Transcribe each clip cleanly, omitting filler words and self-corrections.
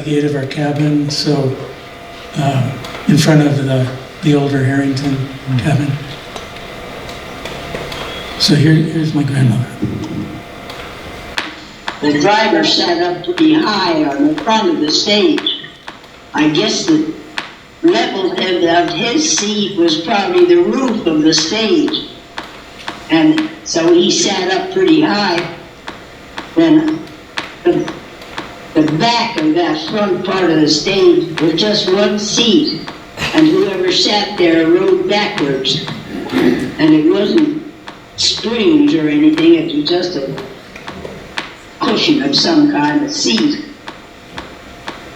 gate of our cabin, so in front of the older Harrington cabin. So here's my grandmother. The driver sat up pretty high on the front of the stage. I guess the level of his seat was probably the roof of the stage. And so he sat up pretty high. Then the back of that front part of the stage was just one seat. And whoever sat there rode backwards. And it wasn't springs or anything, it was just a cushion of some kind of seat.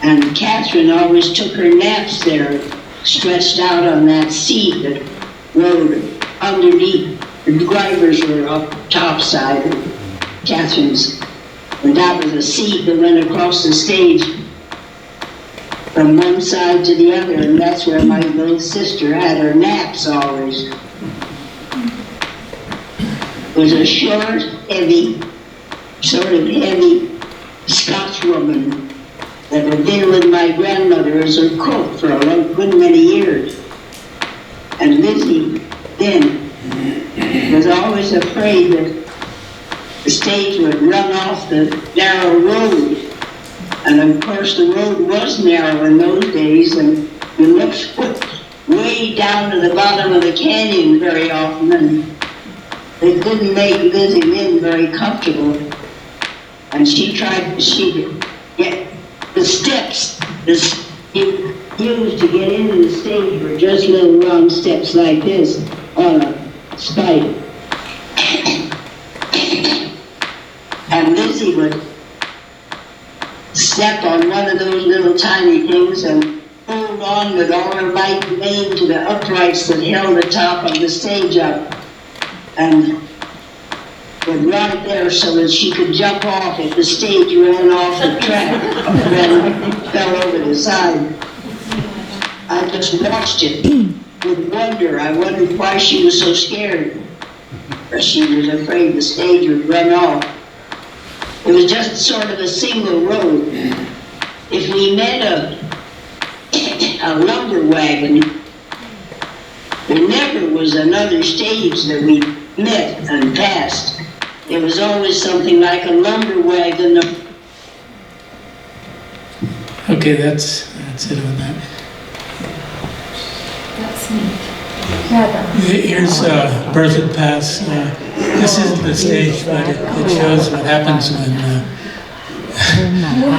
And Catherine always took her naps there, stretched out on that seat that rode underneath. The drivers were up top side of Catherine's. And that was a seat that went across the stage from one side to the other, and that's where my little sister had her naps always. It was a short, heavy, sort of heavy Scotch woman that had been with my grandmother as her cook for a good many years. And Lizzie then was always afraid that the stage would run off the narrow road. And of course the road was narrow in those days, and you looked way down to the bottom of the canyon very often, and it didn't make Lizzie Lynn very comfortable. And she could get the steps you used to get into the stage were just little round steps like this on a spike. And Lizzie would step on one of those little tiny things and hold on with all her might and main to the uprights that held the top of the stage up, and would right there so that she could jump off if the stage ran off the track and fell over the side. I just watched it with wonder. I wondered why she was so scared. Or she was afraid the stage would run off. It was just sort of a single road. If we met a lumber wagon, there never was another stage that we met and passed. It was always something like a lumber wagon. Okay, that's it on that. That's neat. Here's Berthoud Pass. This isn't the stage, but it shows what happens when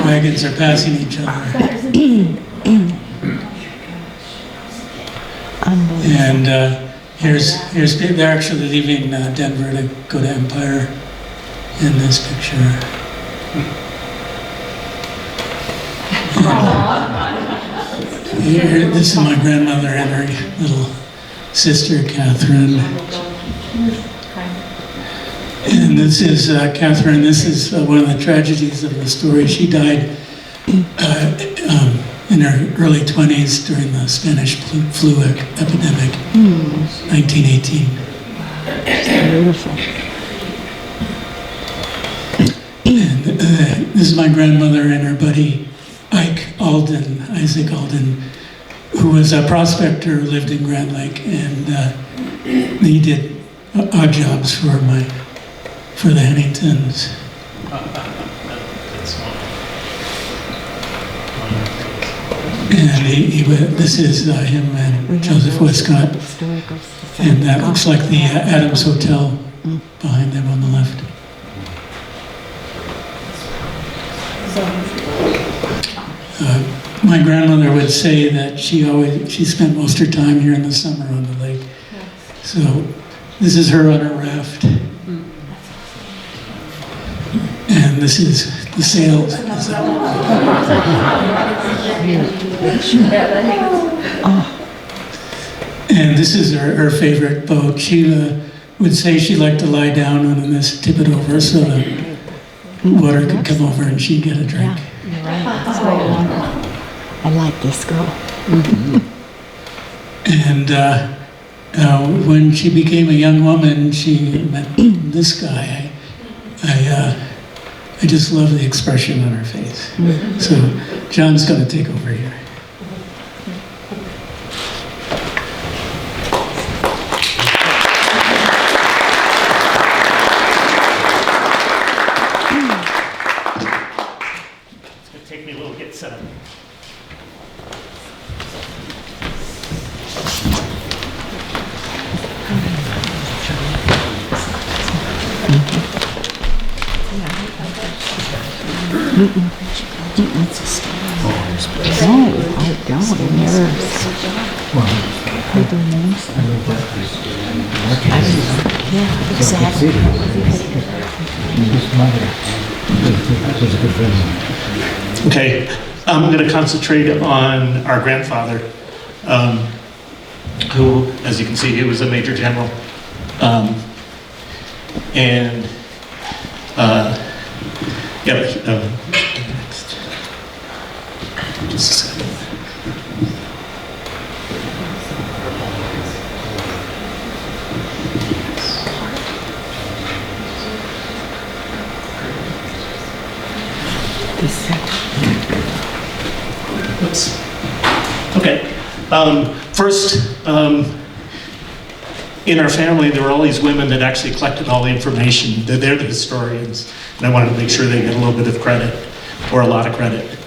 wagons are passing each other. And here's they're actually leaving Denver to go to Empire in this picture. Here, this is my grandmother and her little sister, Catherine. And this is Catherine. This is one of the tragedies of the story. She died in her early 20s during the Spanish flu epidemic, 1918. Beautiful. And this is my grandmother and her buddy Isaac Alden, who was a prospector who lived in Grand Lake, and he did odd jobs for the Hanningtons. And this is him and Joseph Westcott, and that looks like the Adams Hotel behind them on the left. My grandmother would say that she spent most of her time here in the summer on the lake. So this is her on her raft. And this is the sails. And this is her favorite boat. She would say she liked to lie down on this, tip it over so the water could come over and she'd get a drink. You're right. That's what I want. I like this girl. And when she became a young woman, she met this guy. I just love the expression on her face. So John's going to take over here. It's going to take me a little to get set up. No, I don't. Never. Who do names? Yeah, exactly. Okay, I'm going to concentrate on our grandfather, who, as you can see, he was a major general. And, next. Just a second. Oops. Okay. First, in our family, there were all these women that actually collected all the information. They're the historians, and I wanted to make sure they get a little bit of credit, or a lot of credit.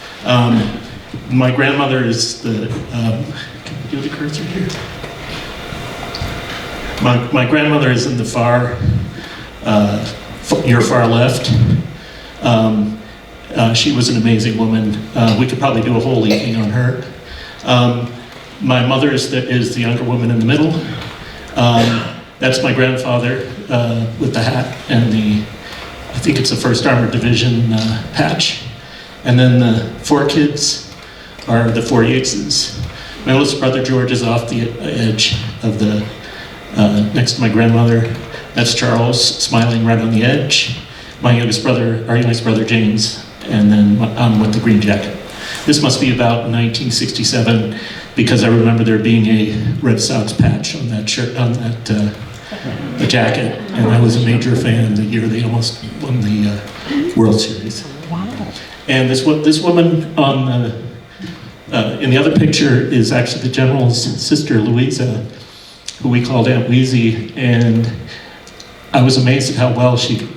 My grandmother is the, can you do the cursor here? My grandmother is in the your far left. She was an amazing woman. We could probably do a whole evening on her. My mother is the younger woman in the middle. That's my grandfather with the hat and I think it's the 1st Armored Division patch. And then the 4 kids are the 4 Yateses. My oldest brother George is off the edge of the, next to my grandmother. That's Charles, smiling right on the edge. Our youngest brother James, and then I'm with the green jacket. This must be about 1967, because I remember there being a Red Sox patch on that shirt, on that jacket, and I was a major fan the year they almost won the World Series. Wow. And this woman on in the other picture is actually the general's sister, Louisa, who we called Aunt Wheezy, and I was amazed at how well she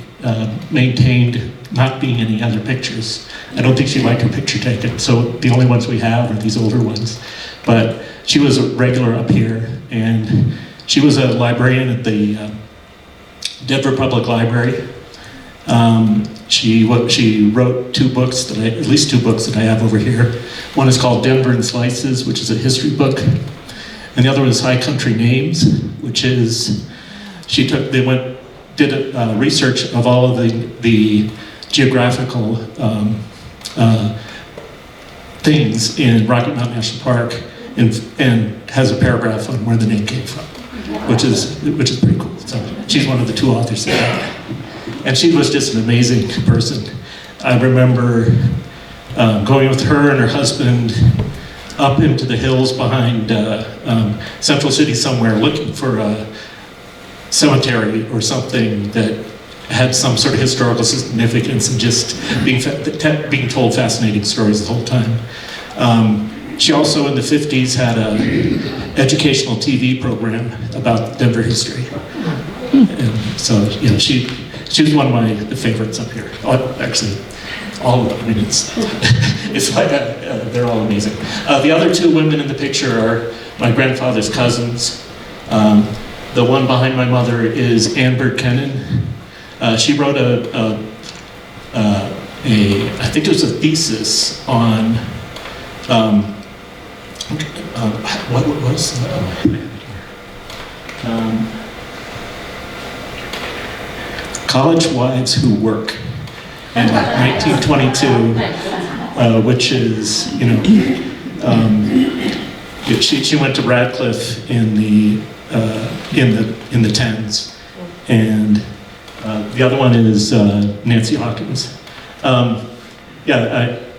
maintained not being any other pictures. I don't think she liked her picture taken, so the only ones we have are these older ones. But she was a regular up here, and she was a librarian at the Denver Public Library. She wrote 2 books, at least 2 books that I have over here. One is called Denver in Slices, which is a history book, and the other one is High Country Names, which is, did research of all of the geographical things in Rocky Mountain National Park, and has a paragraph on where the name came from, which is pretty cool. So she's one of the 2 authors of that. And she was just an amazing person. I remember going with her and her husband up into the hills behind Central City somewhere, looking for a cemetery or something that had some sort of historical significance, and just being told fascinating stories the whole time. She also in the 50s had an educational TV program about Denver history. And so, you know, she was one of the favorites up here. Actually, all of them. I mean, it's like they're all amazing. The other 2 women in the picture are my grandfather's cousins. The one behind my mother is Ann Bird Kennan. She wrote I think it was a thesis on what was college wives who work in 1922, which is, you know, she went to Radcliffe in the 10s, and the other one is Nancy Hawkins.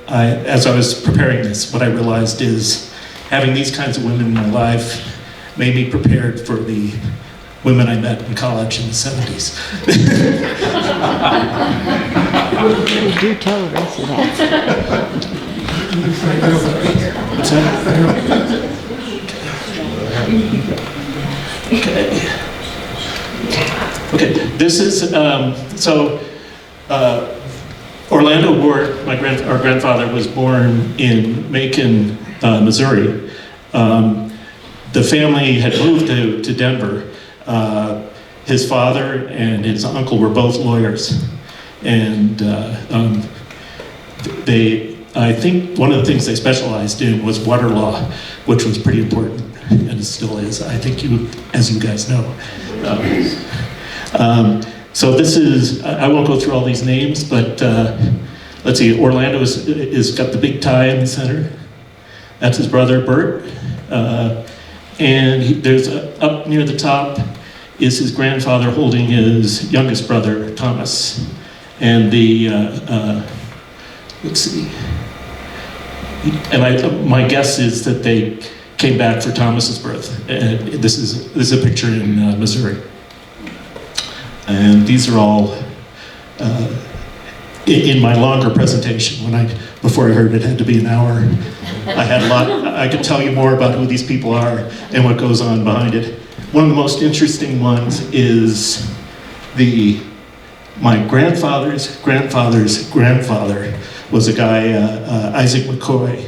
As I was preparing this, what I realized is having these kinds of women in my life made me prepared for the women I met in college in the 70s. Do tell the rest of that. What's that? Okay, this is, Orlando Ward, our grandfather was born in Macon, Missouri. The family had moved to Denver. His father and his uncle were both lawyers. And I think one of the things they specialized in was water law, which was pretty important, and it still is, I think as you guys know. So this is, I won't go through all these names, but let's see, Orlando is got the big tie in the center. That's his brother, Bert. And there's up near the top is his grandfather holding his youngest brother, Thomas. And let's see. And my guess is that they came back for Thomas's birth. And this is a picture in Missouri. And these are all in my longer presentation. Before I heard it had to be an hour. I had a lot. I could tell you more about who these people are and what goes on behind it. One of the most interesting ones is my grandfather's grandfather's grandfather was a guy, Isaac McCoy,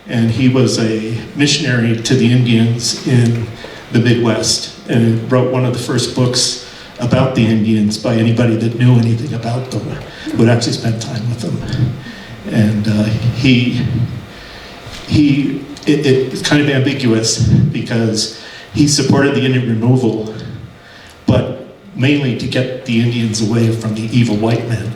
and he was a missionary to the Indians in the Midwest and wrote one of the first books about the Indians by anybody that knew anything about them, who had actually spent time with them. And it's kind of ambiguous because he supported the Indian removal, but mainly to get the Indians away from the evil white men.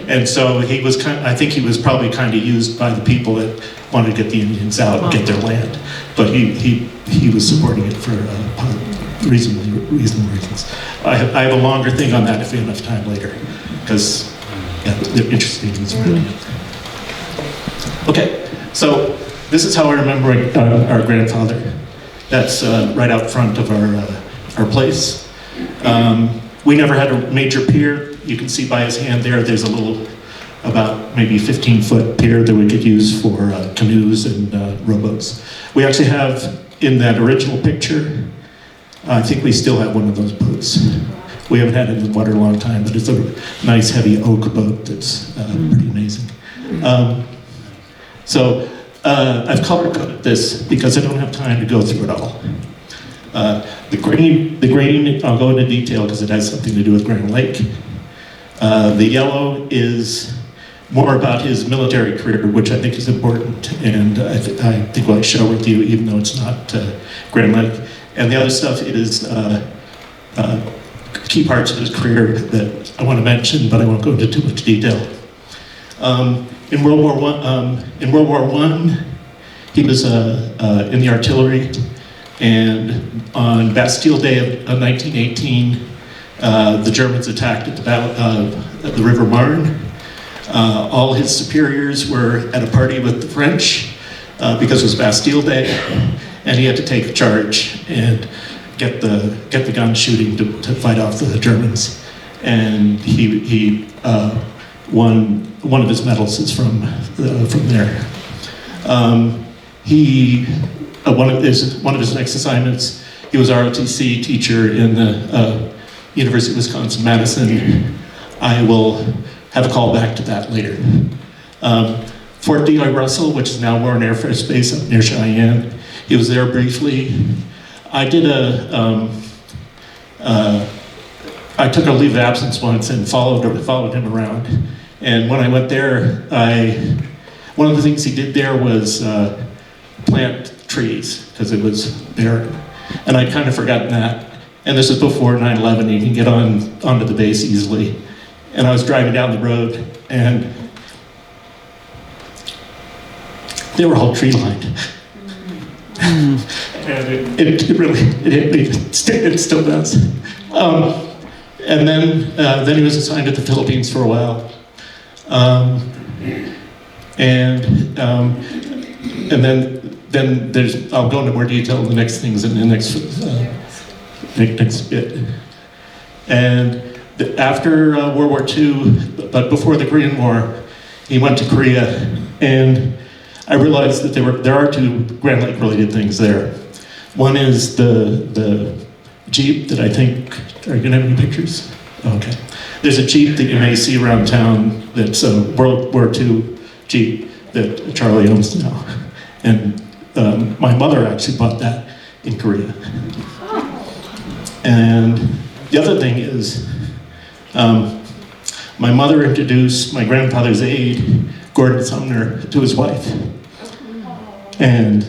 And so he was I think he was probably kind of used by the people that wanted to get the Indians out and get their land. But he was supporting it for reasonable reasons. I have a longer thing on that if we have enough time later, because they're interesting things around it. Okay, so this is how I remember our grandfather. That's right out front of our place. We never had a major pier. You can see by his hand there's a little, about maybe 15-foot pier that we could use for canoes and rowboats. We actually have, in that original picture, I think we still have one of those boats. We haven't had it in the water a long time, but it's a nice heavy oak boat that's pretty amazing. I've color-coded this because I don't have time to go through it all. The green, I'll go into detail because it has something to do with Grand Lake. The yellow is more about his military career, which I think is important, and I think I'll share with you, even though it's not Grand Lake. And the other stuff is key parts of his career that I want to mention, but I won't go into too much detail. In World War I, he was in the artillery, and on Bastille Day of 1918, the Germans attacked at the River Marne. All his superiors were at a party with the French because it was Bastille Day, and he had to take charge and get the gun shooting to fight off the Germans. And he won one of his medals is from there. One of his next assignments, he was ROTC teacher in the University of Wisconsin-Madison. I will have a call back to that later. Fort D.I. Russell, which is now Warren Air Force Base up near Cheyenne. He was there briefly. I took a leave of absence once and followed him around. And when I went there, one of the things he did there was plant trees because it was barren. And I'd kind of forgotten that. And this was before 9/11, you can get onto the base easily. And I was driving down the road and they were all tree lined. And it really hit me. It still does. And then he was assigned to the Philippines for a while. And then there's, I'll go into more detail in the next things in the next next bit. And after World War II, but before the Korean War, he went to Korea, and I realized that there are two Grand Lake related things there. One is the Jeep that I think, are you gonna have any pictures? Okay. There's a Jeep that you may see around town that's a World War II Jeep that Charlie owns now. And my mother actually bought that in Korea. And the other thing is, my mother introduced my grandfather's aide, Gordon Sumner, to his wife. And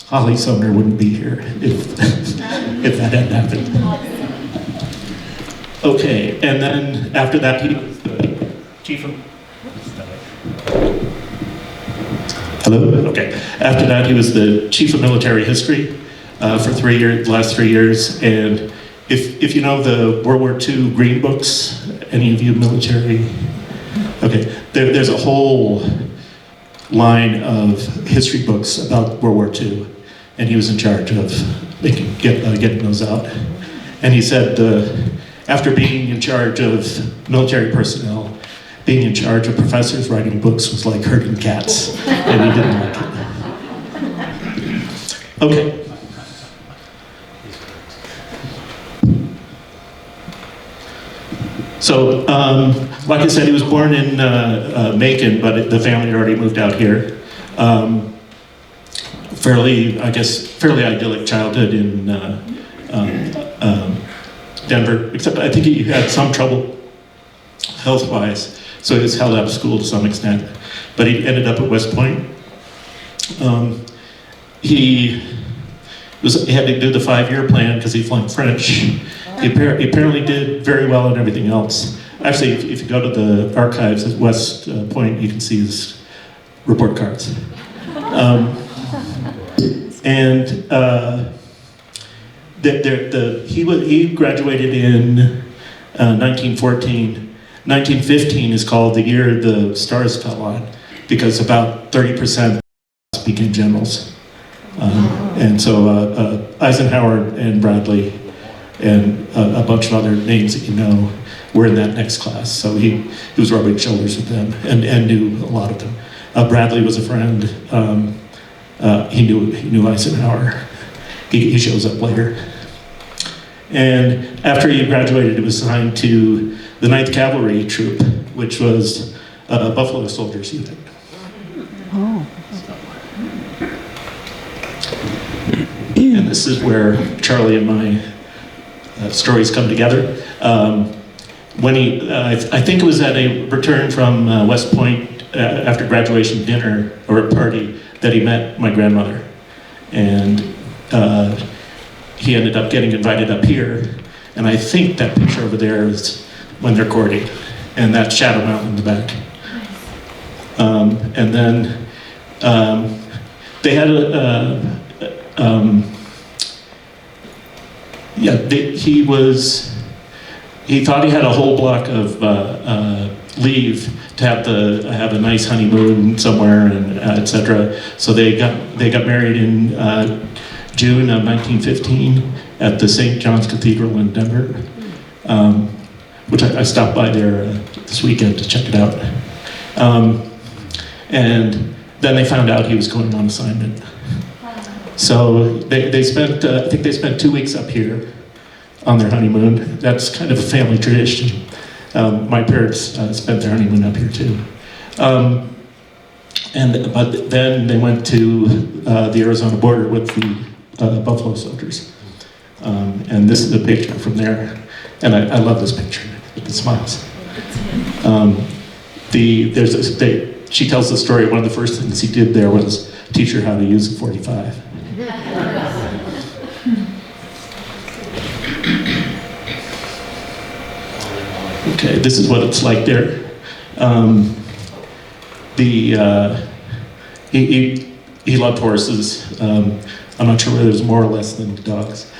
Holly Sumner wouldn't be here if, if that hadn't happened. Okay, and then after that, he was the chief of... Hello? Okay. After that, he was the chief of military history for 3 years, the last 3 years. And if you know the World War II green books, any of you military? Okay, there's a whole line of history books about World War II, and he was in charge of getting those out. And he said, after being in charge of military personnel, being in charge of professors writing books was like herding cats, and he didn't like it. Okay. So, like I said, he was born in Macon, but the family had already moved out here. Fairly idyllic childhood in Denver, except I think he had some trouble health-wise, so he was held out of school to some extent. But he ended up at West Point. He had to do the 5-year plan because he flunked French. He apparently did very well in everything else. Actually, if you go to the archives at West Point, you can see his report cards. He graduated in 1914. 1915 is called the year the stars fell on, because about 30% became generals. And so Eisenhower and Bradley and a bunch of other names that you know were in that next class. So he was rubbing shoulders with them and knew a lot of them. Bradley was a friend. He knew Eisenhower. He shows up later. And after he graduated, he was assigned to the 9th Cavalry Troop, which was a Buffalo Soldiers unit. Oh. And this is where Charlie and my stories come together. When I think it was at a return from West Point after graduation dinner or a party that he met my grandmother. And he ended up getting invited up here. And I think that picture over there is when they're courting. And that's Shadow Mountain in the back. And then they had he thought he had a whole block of leave to have a nice honeymoon somewhere, and etc. So they got married in June of 1915 at the St. John's Cathedral in Denver, which I stopped by there this weekend to check it out. And then they found out he was going on assignment. So they spent, I think they spent 2 weeks up here on their honeymoon. That's kind of a family tradition. My parents spent their honeymoon up here too. But then they went to the Arizona border with the Buffalo Soldiers. And this is a picture from there. And I love this picture with the smiles. She tells the story, one of the first things he did there was teach her how to use a .45. Okay, this is what it's like there. He loved horses. I'm not sure whether there's more or less than dogs.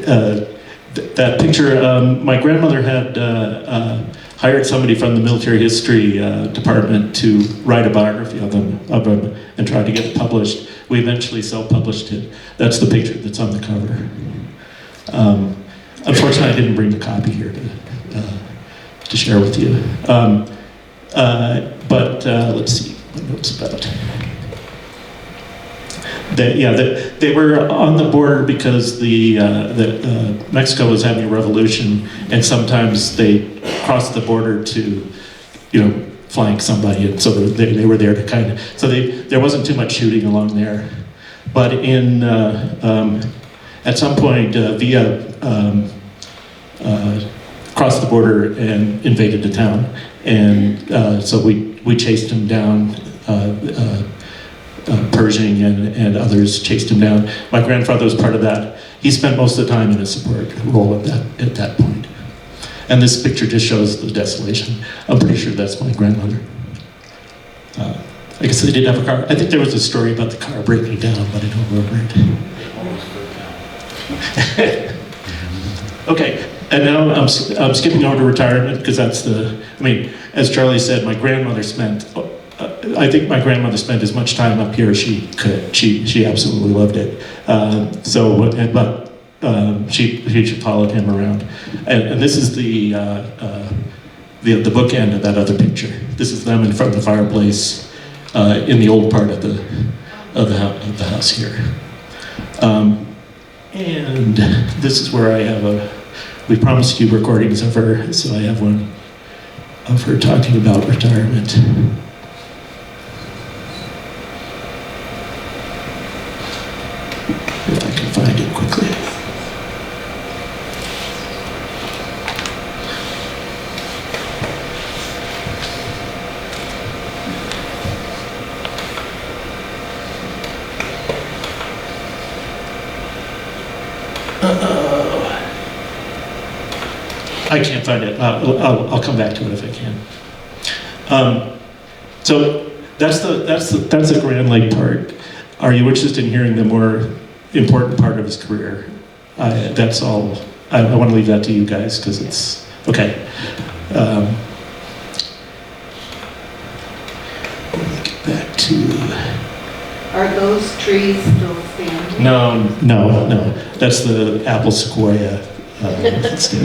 That picture, my grandmother had hired somebody from the military history department to write a biography of him and try to get it published. We eventually self-published it. That's the picture that's on the cover. Unfortunately, I didn't bring a copy here to share with you. But let's see what notes about. They were on the border because Mexico was having a revolution, and sometimes they crossed the border to, flank somebody, and so they were there to kind of. So there wasn't too much shooting along there, but at some point Villa crossed the border and invaded the town, and so we chased him down. Pershing and others chased him down. My grandfather was part of that. He spent most of the time in a support role at that point. And this picture just shows the desolation. I'm pretty sure that's my grandmother. I guess they didn't have a car. I think there was a story about the car breaking down, but I don't remember it. Okay, and now I'm skipping over to retirement because that's as Charlie said, I think my grandmother spent as much time up here as she could. She absolutely loved it. She followed him around, and this is the bookend of that other picture. This is them in front of the fireplace in the old part of the house here. And this is where I have we promised you recordings of her, so I have one of her talking about retirement. If I can find it quickly. I can't find it. I'll come back to it if I can. So that's the Grand Lake part. Are you interested in hearing the more important part of his career? That's all. I want to leave that to you guys because it's okay. Let me get back to. Are those trees still standing? No. That's the apple sequoia. Let me get back to.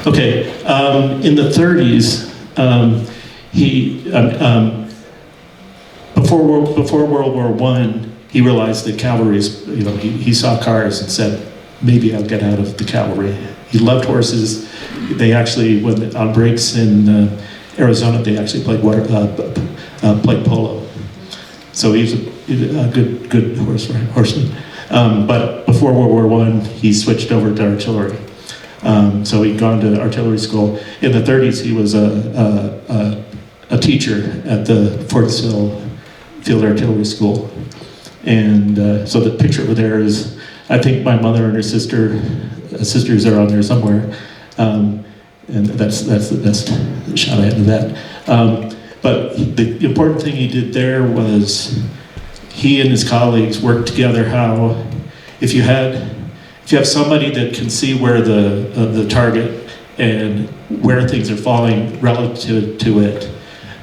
Okay, in the 30s, before World War I, he realized that cavalry's, he saw cars and said, maybe I'll get out of the cavalry. He loved horses. They actually, on breaks in Arizona, they actually played polo. So he was a good horseman. But before World War I, he switched over to artillery. So he'd gone to artillery school. In the 30s, he was a teacher at the Fort Sill Field Artillery School. And so the picture over there is, I think my mother and her sisters are on there somewhere. And that's the best shot I had of that. But the important thing he did there was he and his colleagues worked together how, if you have somebody that can see where the target and where things are falling relative to it,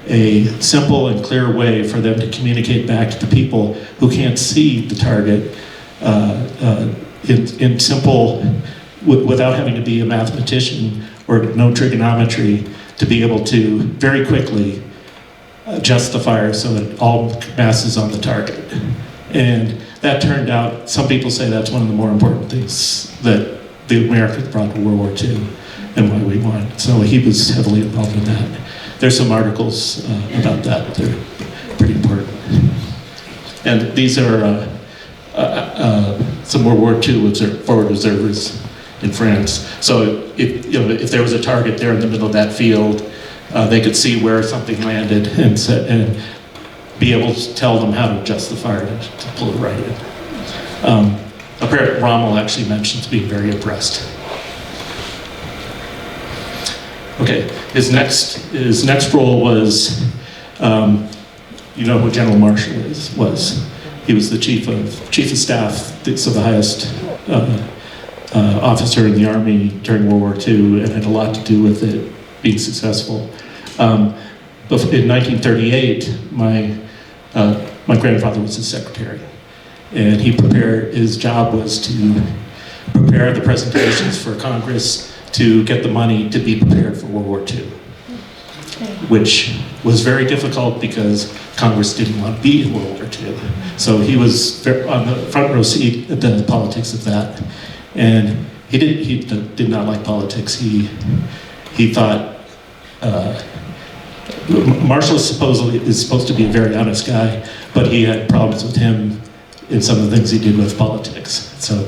a simple and clear way for them to communicate back to the people who can't see the target in simple, without having to be a mathematician or no trigonometry, to be able to very quickly adjust the fire so that all mass is on the target. And that turned out, some people say that's one of the more important things that the Americans brought to World War II and why we won. So he was heavily involved in that. There's some articles about that. They're pretty important. And these are some World War II forward observers in France. So if there was a target there in the middle of that field, they could see where something landed and be able to tell them how to adjust the fire to pull it right in. Apparently Rommel actually mentions being very impressed. Okay, his next role was you know who General Marshall was. He was the chief of staff, so the highest officer in the Army during World War II, and had a lot to do with it being successful. But in 1938, my grandfather was his secretary, and his job was to prepare the presentations for Congress to get the money to be prepared for World War II, which was very difficult because Congress didn't want to be in World War II. So he was on the front row seat at the politics of that. And he did not like politics. He thought, Marshall is supposed to be a very honest guy, but he had problems with him in some of the things he did with politics. So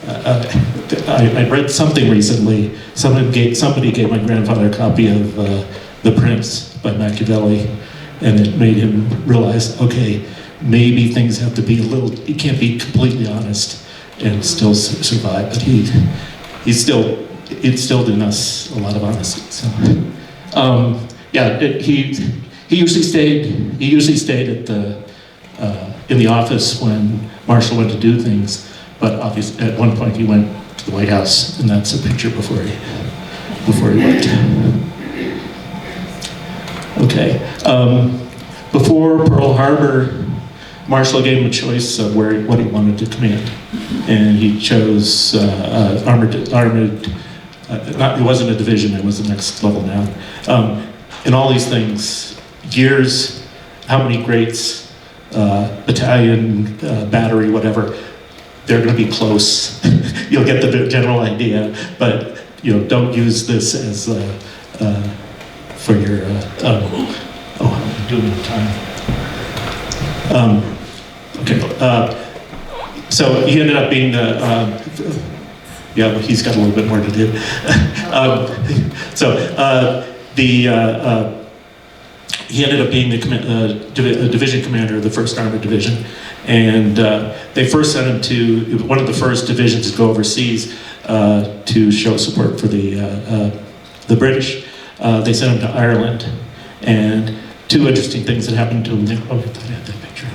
I read something recently, somebody gave my grandfather a copy of The Prince by Machiavelli, and it made him realize, okay, maybe things have to be you can't be completely honest and still survive, but he instilled in us a lot of honesty. So, he usually stayed at in the office when Marshall went to do things, but obviously at one point he went to the White House, and that's a picture before he went. Okay. Before Pearl Harbor, Marshall gave him a choice of what he wanted to command, and he chose armored. It wasn't a division; it was the next level down. And all these things, gears, how many grates, battalion, battery, whatever. They're going to be close. You'll get the general idea, but don't use this as for your. I'm doing the time. Okay. So he ended up being he's got a little bit more to do. He ended up being the division commander of the 1st Armored Division, and they first sent him to one of the first divisions to go overseas to show support for the British. They sent him to Ireland, and 2 interesting things that happened to him there. Oh, I thought I had that picture.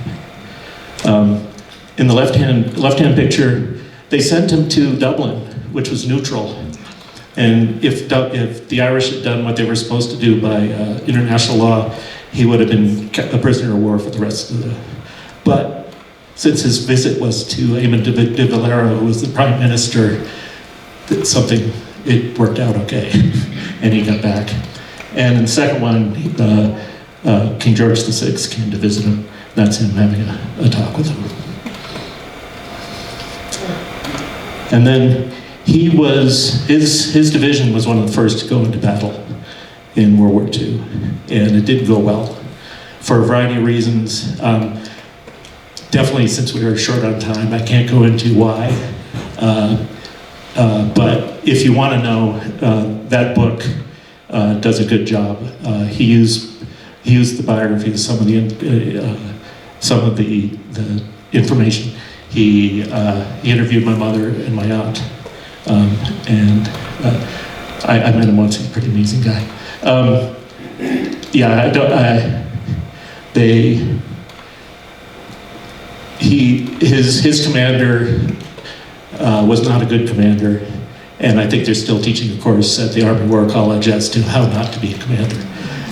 In the left-hand picture, they sent him to Dublin, which was neutral. And if the Irish had done what they were supposed to do by international law, he would have been a prisoner of war for the rest of the. But since his visit was to Eamon de Valera, who was the prime minister, it worked out okay, and he got back. And in the second one, King George VI came to visit him. That's him having a talk with him. And then his division was one of the first to go into battle in World War II, and it didn't go well for a variety of reasons. Definitely, since we were short on time, I can't go into why. But if you want to know, that book does a good job. He used the biography of some of the information. He interviewed my mother and my aunt, and I met him once. He's a pretty amazing guy. His commander was not a good commander, and I think they're still teaching a course at the Army War College as to how not to be a commander.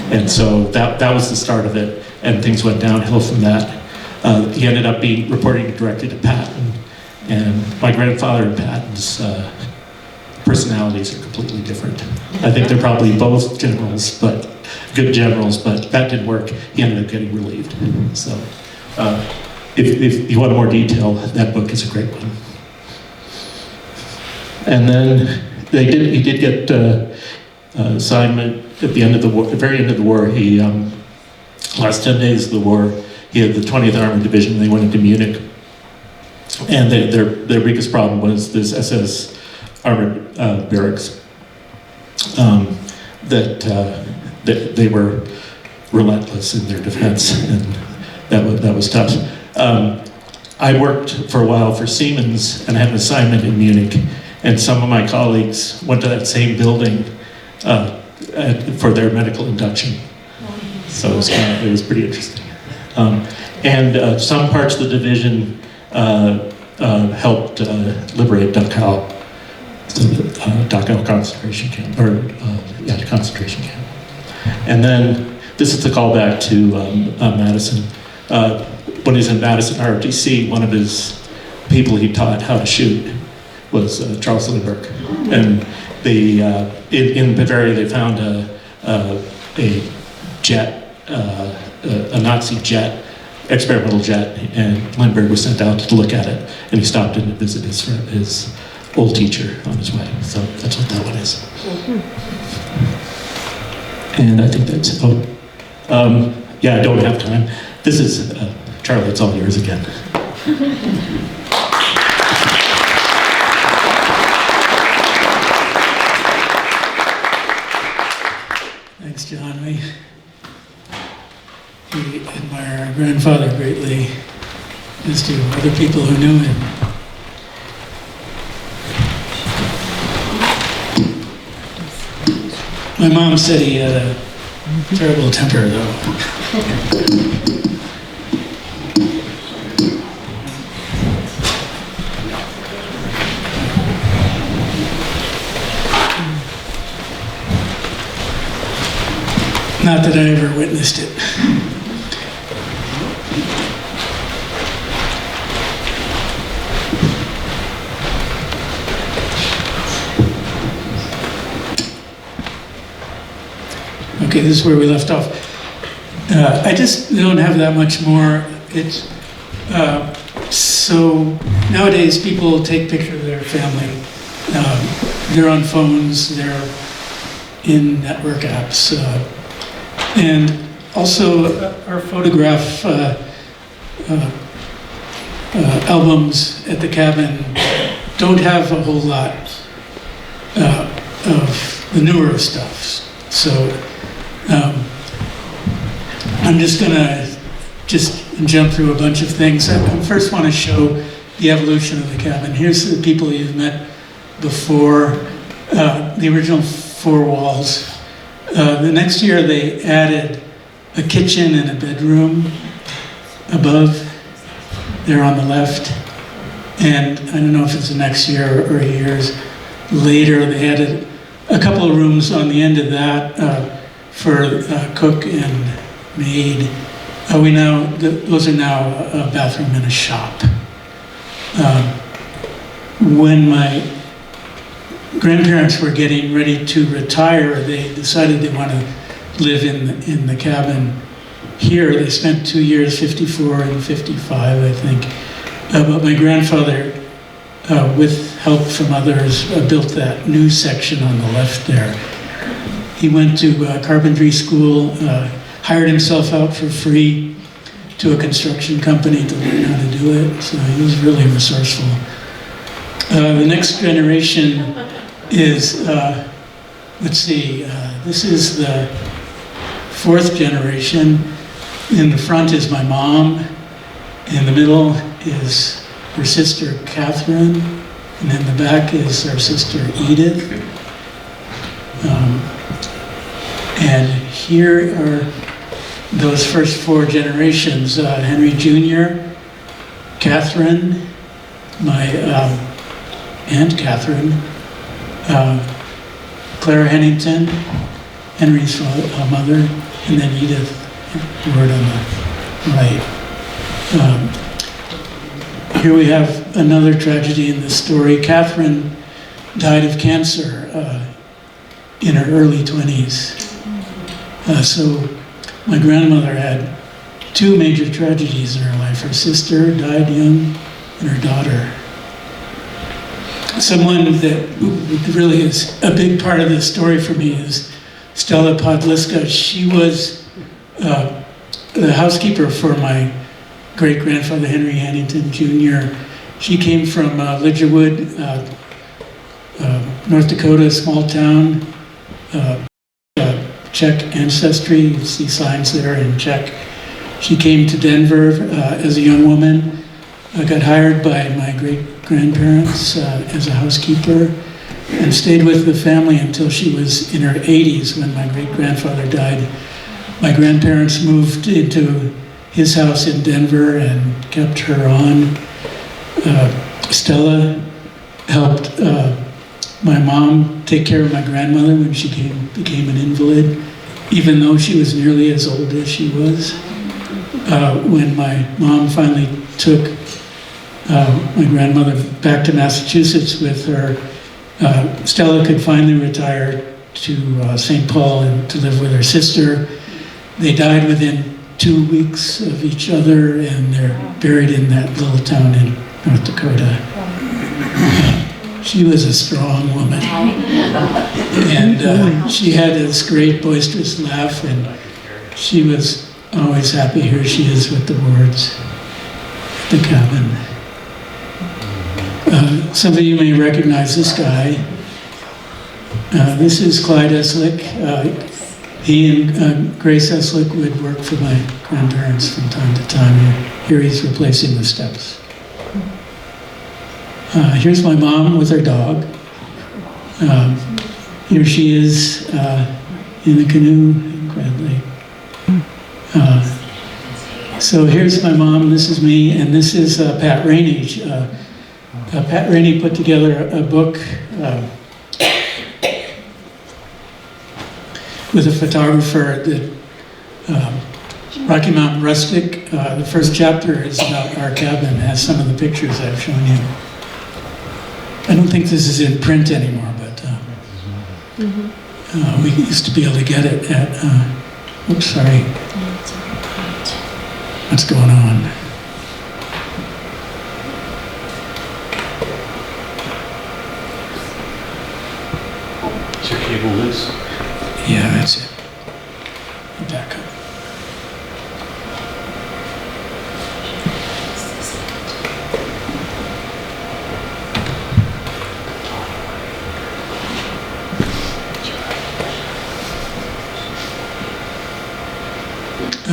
And so that was the start of it, and things went downhill from that. He ended up reporting directly to Patton, and my grandfather and Patton's personalities are completely different. I think they're probably both generals, but good generals, but that didn't work. He ended up getting relieved. So if you want more detail, that book is a great one. And then he did get assignment at the end of the war, at the very end of the war. Last 10 days of the war, he had the 20th Armored Division. They went into Munich, and their biggest problem was this SS armored barracks. That they were relentless in their defense, and that was tough. I worked for a while for Siemens and had an assignment in Munich, and some of my colleagues went to that same building for their medical induction. So it was pretty interesting. And some parts of the division helped liberate Dachau, Dachau concentration camp, concentration camp. And then this is the callback to Madison. When he's in Madison ROTC, one of his people he taught how to shoot was Charles Lindbergh. And in Bavaria they found a jet, a Nazi jet, experimental jet, and Lindbergh was sent out to look at it, and he stopped in to visit his old teacher on his way. So that's what that one is. And I think that's yeah, I don't have time. This is Charlie. It's all yours again. Thanks, John. We admire our grandfather greatly, as do other people who knew him. My mom said he had a terrible temper, though. Not that I ever witnessed it. Okay, this is where we left off. I just don't have that much more. It's so nowadays people take pictures of their family. They're on phones. They're in network apps. And also our photograph albums at the cabin don't have a whole lot of the newer stuff. So I'm just gonna jump through a bunch of things. I first want to show the evolution of the cabin. Here's the people you've met before, the original four walls. The next year they added a kitchen and a bedroom above there on the left. And I don't know if it's the next year or years later, they added a couple of rooms on the end of that for cook and maid. Those are now a bathroom and a shop. When my grandparents were getting ready to retire, they decided they want to live in the cabin here. They spent 2 years, 54 and 55, I think. But my grandfather, with help from others, built that new section on the left there. He went to carpentry school, hired himself out for free to a construction company to learn how to do it. So he was really resourceful. The next generation is, let's see, this is the fourth generation. In the front is my mom. In the middle is her sister Catherine. And in the back is our sister Edith. And here are those first four generations. Henry Jr., Catherine, my Aunt Catherine, Clara Hannington, Henry's mother, and then Edith, word on the right. Here we have another tragedy in this story. Catherine died of cancer in her early 20s. So my grandmother had two major tragedies in her life. Her sister died young, and her daughter. Someone that really is a big part of this story for me is Stella Podliska. She was the housekeeper for my great-grandfather Henry Hannington Jr. She came from Lidgerwood, North Dakota, a small town, Czech ancestry. You see signs there in Czech. She came to Denver as a young woman, got hired by my great-grandparents as a housekeeper, and stayed with the family until she was in her 80s when my great-grandfather died. My grandparents moved into his house in Denver and kept her on. Stella helped my mom take care of my grandmother when she became an invalid, even though she was nearly as old as she was. When my mom finally took my grandmother back to Massachusetts with her, Stella could finally retire to St. Paul and to live with her sister. They died within 2 weeks of each other, and they're buried in that little town in North Dakota. She was a strong woman, and she had this great boisterous laugh, and she was always happy. Here she is with the words at the cabin. Some of you may recognize this guy. This is Clyde Eslick. He and Grace Eslick would work for my grandparents from time to time. Here he's replacing the steps. Here's my mom with her dog. Here she is in a canoe in Grand Lake. So here's my mom, this is me, and this is Pat Rainey. Pat Rainey put together a book with a photographer that Rocky Mountain Rustic. The first chapter is about our cabin. It has some of the pictures I've shown you. I don't think this is in print anymore, but we used to be able to get it at, oops, sorry. What's going on? Is your cable loose? Yeah, that's it. Back up.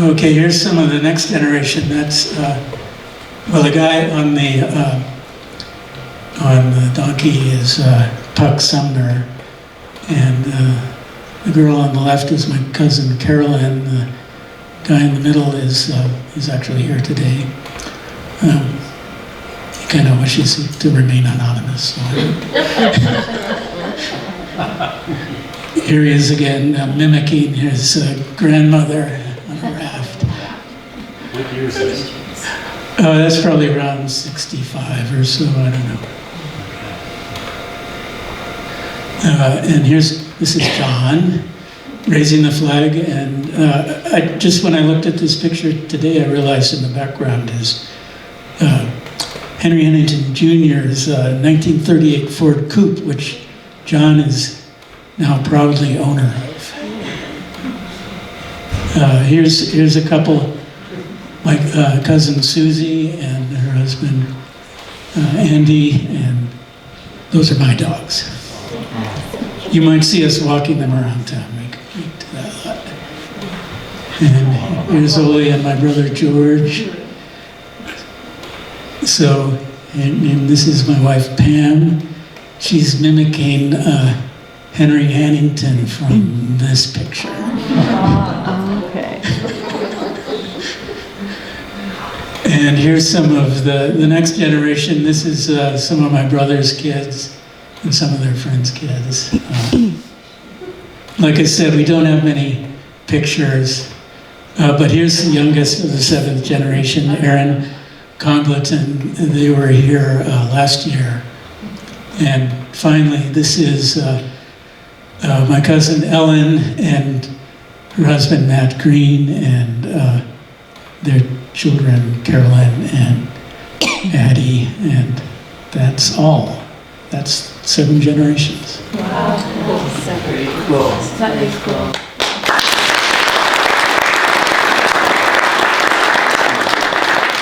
Okay, here's some of the next generation. That's, well, the guy on the donkey is Puck Sumner, and the girl on the left is my cousin Carolyn. The guy in the middle is actually here today. He kind of wishes to remain anonymous. So. Here he is again, mimicking his grandmother on a raft. What year is this? That's probably around 65 or so, I don't know. And this is John raising the flag, and when I looked at this picture today, I realized in the background is Henry Hannington Jr.'s 1938 Ford Coupe, which John is now proudly owner of. Here's a couple, my cousin Susie and her husband Andy, and those are my dogs. You might see us walking them around town. We do that a lot. And here's Ole and my brother George. So, and this is my wife Pam. She's mimicking Henry Hannington from this picture. Okay. And here's some of the next generation. This is some of my brother's kids and some of their friends' kids. Like I said, we don't have many pictures, but here's the youngest of the 7th generation, Aaron Congleton. They were here last year. And finally, this is my cousin Ellen and her husband Matt Green, and their children Carolyn and Addie, and that's all. That's 7 generations. Wow. That is cool.